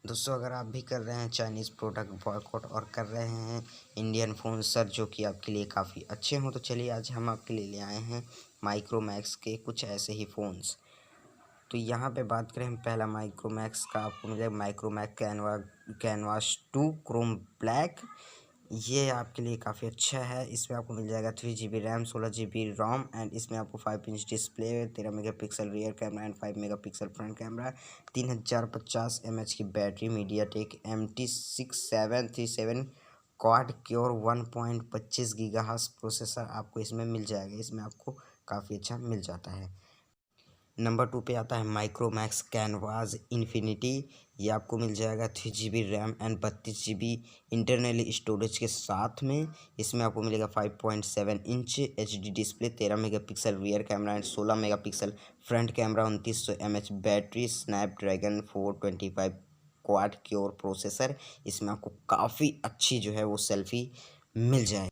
दोस्तों अगर आप भी कर रहे हैं चाइनीज़ प्रोडक्ट बॉयकॉट और कर रहे हैं इंडियन फ़ोन सर जो कि आपके लिए काफ़ी अच्छे हों, तो चलिए आज हम आपके लिए ले आए हैं माइक्रोमैक्स के कुछ ऐसे ही फ़ोन्स। तो यहाँ पे बात करें हम पहला माइक्रोमैक्स का, आपको मिलेगा माइक्रोमैक्स कैनवास 2 क्रोम ब्लैक। ये आपके लिए काफ़ी अच्छा है। इसमें आपको मिल जाएगा 3GB RAM, 16GB Rome and इसमें आपको 5 inch display, 13 megapixel rear camera and 5 megapixel front camera, 3050 mAh की battery, MediaTek MT6737 quad core 1.25 gigahertz processor आपको इसमें मिल जाएगा। इसमें आपको काफ़ी अच्छा मिल जाता है। नंबर 2 पे आता है माइक्रोमैक्स कैनवास इन्फिनिटी। ये आपको मिल जाएगा 3GB RAM and 32GB internally storage के साथ में। इसमें आपको मिलेगा 5.7 inch HD display, 13 megapixel rear camera and 16 megapixel front camera, 2900 mAh battery, Snapdragon 425 quad core processor. इसमें आपको काफ़ी अच्छी जो है वो सेल्फी मिल जाए।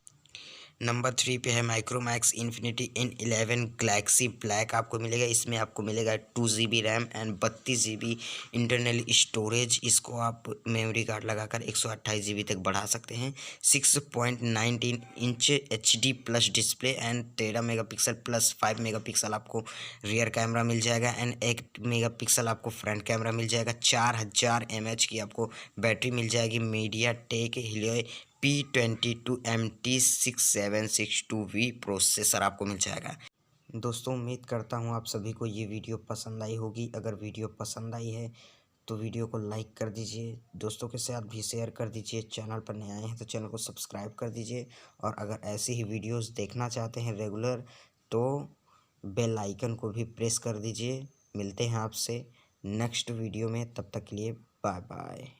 नंबर 3 पे है Micromax infinity N11 Galaxy black आपको मिलेगा। इसमें आपको मिलेगा 2GB RAM and 32GB internally storage. इसको आप मेमोरी कार्ड लगाकर 128GB तक बढ़ा सकते हैं। 6.19 inch HD plus display and 13 megapixel plus 5 megapixel आपको रियर कैमरा मिल जाएगा एंड 8 मेगापिक्सल आपको फ्रंट कैमरा मिल जाएगा। 4000 mAh की आपको बैटरी मिल जाएगी। मीडियाटेक लिये P22 MT6762V प्रोसेसर आपको मिल जाएगा। दोस्तों उम्मीद करता हूँ आप सभी को ये वीडियो पसंद आई होगी। अगर वीडियो पसंद आई है तो वीडियो को लाइक कर दीजिए, दोस्तों के साथ भी शेयर कर दीजिए। चैनल पर नए आए हैं तो चैनल को सब्सक्राइब कर दीजिए और अगर ऐसी ही वीडियोस देखना चाहते हैं रेगुलर तो बेल आइकन को भी प्रेस कर दीजिए। मिलते हैं आपसे नेक्स्ट वीडियो में, तब तक के लिए बाय बाय।